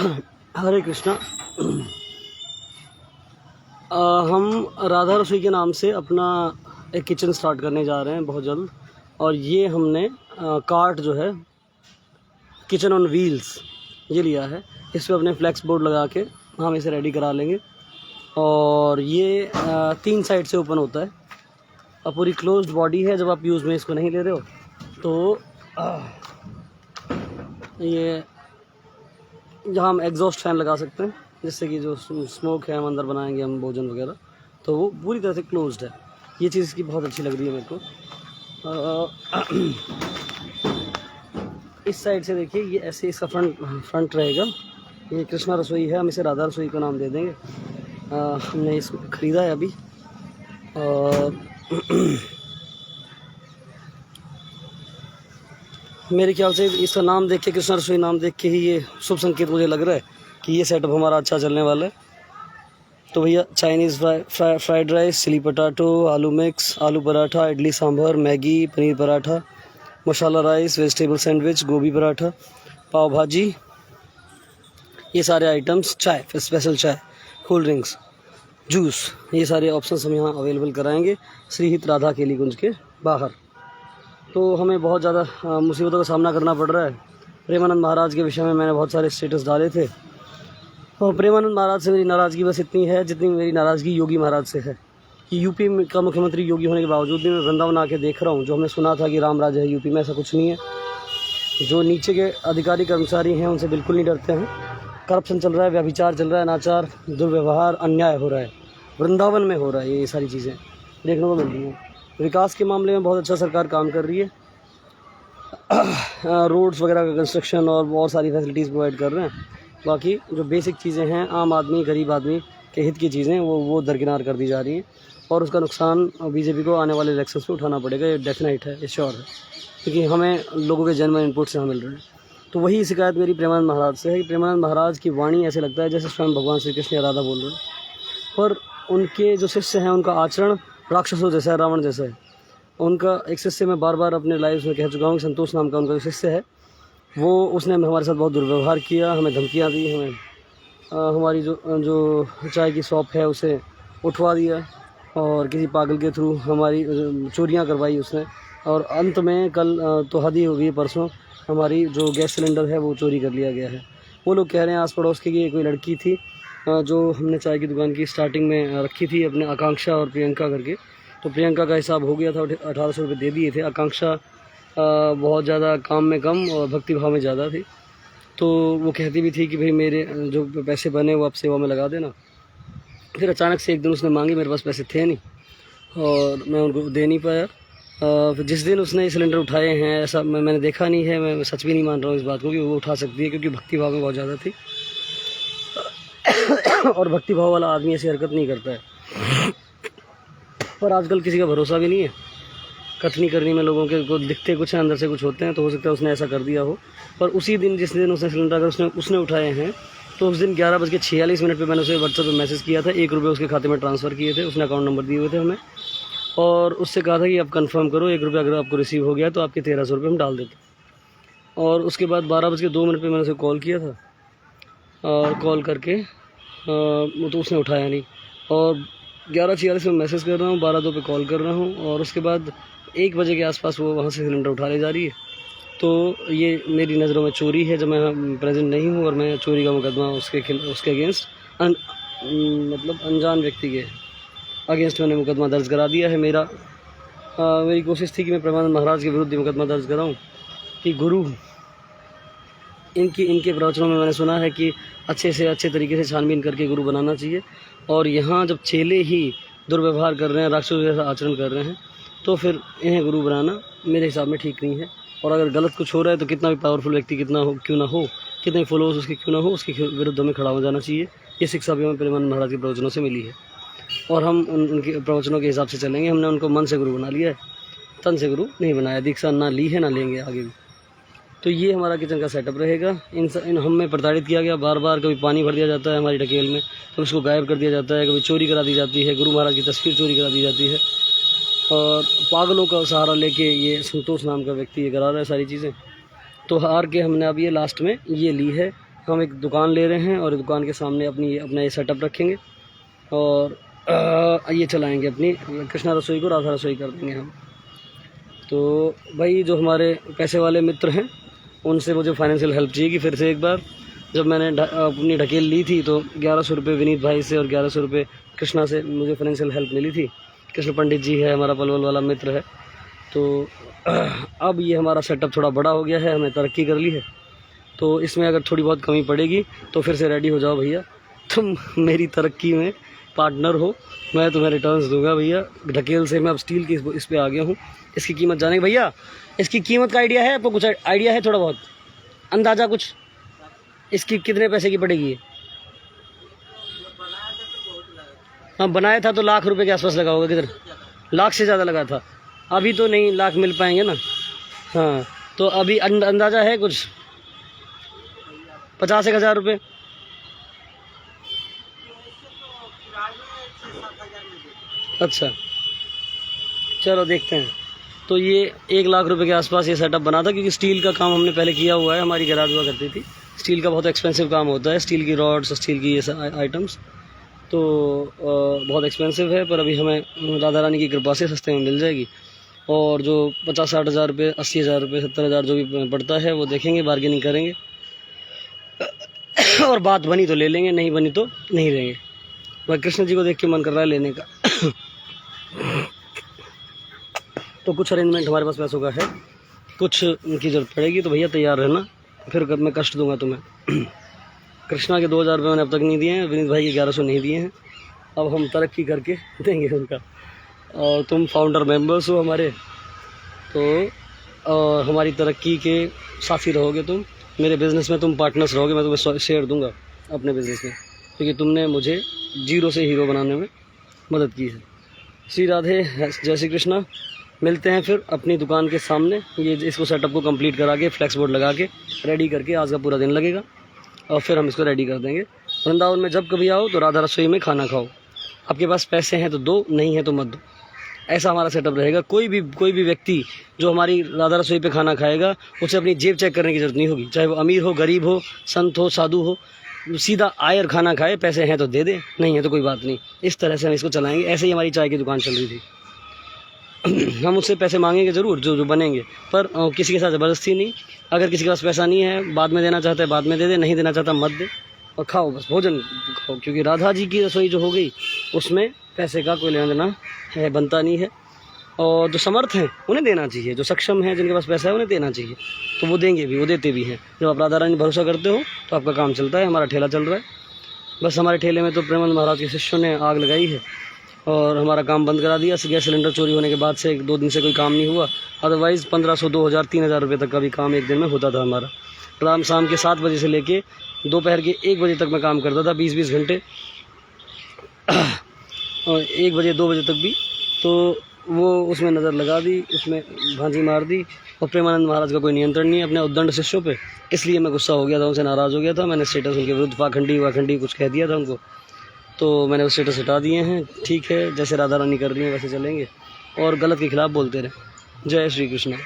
हरे कृष्णा। हम राधा रसोई के नाम से अपना एक किचन स्टार्ट करने जा रहे हैं बहुत जल्द। और ये हमने कार्ट जो है किचन ऑन व्हील्स ये लिया है। इस पर अपने फ्लेक्स बोर्ड लगा के हम इसे रेडी करा लेंगे। और ये 3 साइड से ओपन होता है और पूरी क्लोज्ड बॉडी है। जब आप यूज़ में इसको नहीं ले रहे हो तो ये जहाँ हम एग्जॉस्ट फैन लगा सकते हैं, जिससे कि जो स्मोक है हम अंदर बनाएंगे हम भोजन वगैरह, तो वो पूरी तरह से क्लोज्ड है। ये चीज़ इसकी बहुत अच्छी लग रही है मेरे को। इस साइड से देखिए, ये ऐसे इसका फ्रंट रहेगा। ये कृष्णा रसोई है, हम इसे राधा रसोई का नाम दे देंगे। हमने इसको ख़रीदा है अभी। और मेरे ख्याल से इसका नाम देख के, कृष्णा रसोई नाम देख के ही ये शुभ संकेत मुझे लग रहा है कि ये सेटअप हमारा अच्छा चलने वाला है। तो भैया Chinese fried rice, chilli potato, आलू मिक्स, आलू paratha, idli sambar, Maggi, paneer paratha, masala rice, vegetable sandwich, गोभी पराठा, पाव भाजी, ये सारे आइटम्स, चाय, स्पेशल चाय, कोल्ड ड्रिंक्स, जूस, ये सारे ऑप्शंस हम यहाँ अवेलेबल कराएंगे श्री हित राधा केली कुंज के बाहर। तो हमें बहुत ज़्यादा मुसीबतों का सामना करना पड़ रहा है। प्रेमानंद महाराज के विषय में मैंने बहुत सारे स्टेटस डाले थे, और प्रेमानंद महाराज से मेरी नाराज़गी बस इतनी है जितनी मेरी नाराज़गी योगी महाराज से है कि यूपी का मुख्यमंत्री योगी होने के बावजूद भी मैं वृंदावन आके देख रहा हूँ। जो हमने सुना था कि राम राज्य है यूपी में, ऐसा कुछ नहीं है। जो नीचे के अधिकारी कर्मचारी हैं उनसे बिल्कुल नहीं डरते हैं। करप्शन चल रहा है, व्यभिचार चल रहा है, अनाचार, दुर्व्यवहार, अन्याय हो रहा है, वृंदावन में हो रहा है। ये सारी चीज़ें देखने को मिल रही हैं। विकास के मामले में बहुत अच्छा सरकार काम कर रही है। रोड्स वगैरह का कंस्ट्रक्शन और बहुत सारी फैसिलिटीज़ प्रोवाइड कर रहे हैं। बाकी जो बेसिक चीज़ें हैं, आम आदमी, गरीब आदमी के हित की चीज़ें, वो दरकिनार कर दी जा रही हैं। और उसका नुकसान बीजेपी को आने वाले इलेक्शंस में उठाना पड़ेगा। ये डेफिनेट है, ये श्योर है, क्योंकि हमें लोगों के जन्म इनपुट से यहाँ मिल रहे हैं। तो वही शिकायत मेरी प्रेमानंद महाराज से है कि प्रेमानंद महाराज की वाणी ऐसे लगता है जैसे स्वयं भगवान श्री कृष्ण या राधा बोल रहे हैं, पर उनके जो शिष्य हैं उनका आचरण राक्षसों जैसा है, रावण जैसा है। उनका एक शिष्य मैं बार बार अपने लाइव में कह चुका हूँ कि संतोष नाम का उनका जो शिष्य है, वो उसने हमारे साथ बहुत दुर्व्यवहार किया, हमें धमकियाँ दी, हमें हमारी जो चाय की शॉप है उसे उठवा दिया, और किसी पागल के थ्रू हमारी चोरियाँ करवाई उसने। और अंत में कल तो हद ही हो गई, परसों हमारी जो गैस सिलेंडर है वो चोरी कर लिया गया है। वो लोग कह रहे हैं आस पड़ोस के कि कोई लड़की थी जो हमने चाय की दुकान की स्टार्टिंग में रखी थी, अपने आकांक्षा और प्रियंका करके। तो प्रियंका का हिसाब हो गया था, 1800 रुपये दे दिए थे। आकांक्षा बहुत ज़्यादा काम में कम और भक्ति भाव में ज़्यादा थी। तो वो कहती भी थी कि भाई मेरे जो पैसे बने वो आप सेवा में लगा देना। फिर अचानक से एक दिन उसने मांगी, मेरे पास पैसे थे नहीं और मैं उनको दे नहीं पाया। फिर जिस दिन उसने सिलेंडर उठाए हैं, ऐसा मैंने देखा नहीं है, मैं सच भी नहीं मान रहा हूँ इस बात को कि वो उठा सकती है, क्योंकि भक्ति भाव में बहुत ज़्यादा थी। और भक्ति भाव वाला आदमी ऐसी हरकत नहीं करता है। पर आजकल किसी का भरोसा भी नहीं है। कथनी करनी में लोगों के को दिखते कुछ हैं, अंदर से कुछ होते हैं। तो हो सकता है उसने ऐसा कर दिया हो। पर उसी दिन, जिस दिन उसने सिलेंडर अगर उसने उठाए हैं, तो उस दिन 11:46 पे मैंने उसे व्हाट्सएप पे मैसेज किया था। 1 रुपये उसके खाते में ट्रांसफ़र किए थे, उसने अकाउंट नंबर दिए हुए थे हमें, और उससे कहा था कि आप कंफर्म करो 1 रुपया अगर आपको रिसीव हो गया तो आपके 1300 रुपये हम डाल देते। और उसके बाद 12:02 पे मैंने उसे कॉल किया था, और कॉल करके वो तो उसने उठाया नहीं। और 11:46 में मैसेज कर रहा हूँ, 12:02 पे कॉल कर रहा हूँ, और उसके बाद 1 बजे के आसपास वो वहाँ से सिलेंडर उठा ले जा रही है। तो ये मेरी नज़रों में चोरी है, जब मैं प्रेजेंट नहीं हूँ, और मैं चोरी का मुकदमा उसके अगेंस्ट मतलब अनजान व्यक्ति के अगेंस्ट मैंने मुकदमा दर्ज करा दिया है। मेरी कोशिश थी कि मैं प्रेमानंद महाराज के विरुद्ध मुकदमा दर्ज कराऊँ कि गुरु, इनके प्रवचनों में मैंने सुना है कि अच्छे से अच्छे तरीके से छानबीन करके गुरु बनाना चाहिए। और यहाँ जब चेले ही दुर्व्यवहार कर रहे हैं, राक्षसों जैसा आचरण कर रहे हैं, तो फिर इन्हें गुरु बनाना मेरे हिसाब में ठीक नहीं है। और अगर गलत कुछ हो रहा है तो कितना भी पावरफुल व्यक्ति क्यों ना हो, कितने फॉलोअर्स उसके क्यों ना हो, उसके विरुद्ध हमें खड़ा हो जाना चाहिए। ये शिक्षा भी हमें प्रेमानंद महाराज के प्रवचनों से मिली है, और हम उनके प्रवचनों के हिसाब से चलेंगे। हमने उनको मन से गुरु बना लिया है, तन से गुरु नहीं बनाया। दीक्षा ना ली है, ना लेंगे आगे भी। तो ये हमारा किचन का सेटअप रहेगा। इन हमें प्रताड़ित किया गया बार बार। कभी पानी भर दिया जाता है हमारी ढकेल में तो उसको गायब कर दिया जाता है, कभी चोरी करा दी जाती है, गुरु महाराज की तस्वीर चोरी करा दी जाती है, और पागलों का सहारा लेके ये संतोष नाम का व्यक्ति ये करा रहा है सारी चीज़ें। तो हार के हमने अब ये लास्ट में ये ली है हम एक दुकान ले रहे हैं और दुकान के सामने अपना ये सेटअप रखेंगे और ये चलाएंगे अपनी कृष्णा रसोई को राधा रसोई कर देंगे हम। तो भाई जो हमारे पैसे वाले मित्र हैं उनसे मुझे फाइनेंशियल हेल्प चाहिए कि फिर से एक बार, जब मैंने अपनी ढकेल ली थी तो 1100 रुपये विनीत भाई से और 1100 रुपये कृष्णा से मुझे फाइनेंशियल हेल्प मिली थी। कृष्ण पंडित जी है, हमारा पलवल वाला मित्र है। तो अब ये हमारा सेटअप थोड़ा बड़ा हो गया है, हमने तरक्की कर ली है। तो इसमें अगर थोड़ी बहुत कमी पड़ेगी तो फिर से रेडी हो जाओ भैया, तुम मेरी तरक्की में पार्टनर हो, मैं तुम्हें रिटर्न्स दूंगा भैया। ढकेल से मैं अब स्टील की इस पे आ गया हूँ। इसकी कीमत जाने भैया, इसकी कीमत का आइडिया है आपको? कुछ आइडिया है थोड़ा बहुत अंदाज़ा कुछ? इसकी कितने पैसे की पड़ेगी? हाँ बनाया था तो लाख रुपए के आसपास लगा होगा। किधर? लाख से ज़्यादा लगा था। अभी तो नहीं लाख मिल पाएंगे ना। हाँ तो अभी अंदाज़ा है कुछ 50-1000 रुपये। अच्छा चलो देखते हैं। तो ये 1 लाख रुपए के आसपास ये सेटअप बना था, क्योंकि स्टील का काम हमने पहले किया हुआ है, हमारी गैराज हुआ करती थी। स्टील का बहुत एक्सपेंसिव काम होता है, स्टील की रॉड्स, स्टील की ये आइटम्स तो बहुत एक्सपेंसिव है, पर अभी हमें राधा रानी की कृपा से सस्ते में मिल जाएगी। और जो 50-60 हज़ार रुपये, 80 हज़ार रुपये, 70 हज़ार जो भी पड़ता है वो देखेंगे, बार्गेनिंग करेंगे और बात बनी तो ले लेंगे, नहीं बनी तो नहीं लेंगे। भाई कृष्ण जी को देख के मन कर रहा है लेने का। तो कुछ अरेंजमेंट हमारे पास पैसों का है, कुछ उनकी ज़रूरत पड़ेगी, तो भैया तैयार रहना, फिर मैं कष्ट दूंगा तुम्हें। कृष्णा के 2000 रुपये मैंने अब तक नहीं दिए हैं, विनीत भाई के 1100 नहीं दिए हैं, अब हम तरक्की करके देंगे उनका। और तुम फाउंडर मेंबर्स हो हमारे, तो और हमारी तरक्की के साथी रहोगे तुम, मेरे बिज़नेस में तुम पार्टनर्स रहोगे। मैं तुम्हें शेयर दूंगा अपने बिज़नेस में, क्योंकि तुमने मुझे जीरो से हीरो बनाने में मदद की है। श्री राधे, जय श्री कृष्णा। मिलते हैं फिर अपनी दुकान के सामने। ये इसको सेटअप को कंप्लीट करा के फ्लैक्स बोर्ड लगा के रेडी करके आज का पूरा दिन लगेगा और फिर हम इसको रेडी कर देंगे। वृंदावन में जब कभी आओ तो राधा रसोई में खाना खाओ। आपके पास पैसे हैं तो दो, नहीं है तो मत दो। ऐसा हमारा सेटअप रहेगा। कोई भी व्यक्ति जो हमारी राधा रसोई पे खाना खाएगा उसे अपनी जेब चेक करने की ज़रूरत नहीं होगी, चाहे वो अमीर हो, गरीब हो, संत हो, साधु हो, सीधा आए और खाना खाए। पैसे हैं तो दे दे, नहीं है तो कोई बात नहीं। इस तरह से हम इसको चलाएंगे। ऐसे ही हमारी चाय की दुकान चल रही थी। हम उससे पैसे मांगेंगे ज़रूर जो बनेंगे, पर किसी के साथ ज़बरदस्ती नहीं। अगर किसी के पास पैसा नहीं है, बाद में देना चाहता है बाद में दे दे, नहीं देना चाहता मत दे, और खाओ बस, भोजन खाओ। क्योंकि राधा जी की रसोई जो हो गई उसमें पैसे का कोई लेना देना है, बनता नहीं है। और जो समर्थ हैं उन्हें देना चाहिए, जो सक्षम हैं, जिनके पास पैसा है उन्हें देना चाहिए, तो वो देंगे भी, वो देते भी हैं। जब आप राधा रानी भरोसा करते हो तो आपका काम चलता है। हमारा ठेला चल रहा है, बस हमारे ठेले में तो प्रेमानंद महाराज के शिष्यों ने आग लगाई है और हमारा काम बंद करा दिया। गैस सिलेंडर चोरी होने के बाद से 2 दिन से कोई काम नहीं हुआ। अदरवाइज़ 1500, 2000, 3000 रुपये तक का भी काम एक दिन में होता था हमारा। रात शाम के 7 बजे से लेके दोपहर के 1 बजे तक मैं काम करता था, 20-20 घंटे, और 1 बजे 2 बजे तक भी। तो वो उसमें नज़र लगा दी, उसमें भांजी मार दी। और प्रेमानंद महाराज का कोई नियंत्रण नहीं है अपने उद्दंड शिष्यों पे, इसलिए मैं गुस्सा हो गया था, उनसे नाराज़ हो गया था। मैंने स्टेटस उनके विरुद्ध वाखंडी कुछ कह दिया था उनको, तो मैंने वो स्टेटस हटा दिए हैं। ठीक है, जैसे राधा रानी कर रही हैं वैसे चलेंगे और गलत के खिलाफ़ बोलते रहें। जय श्री कृष्ण।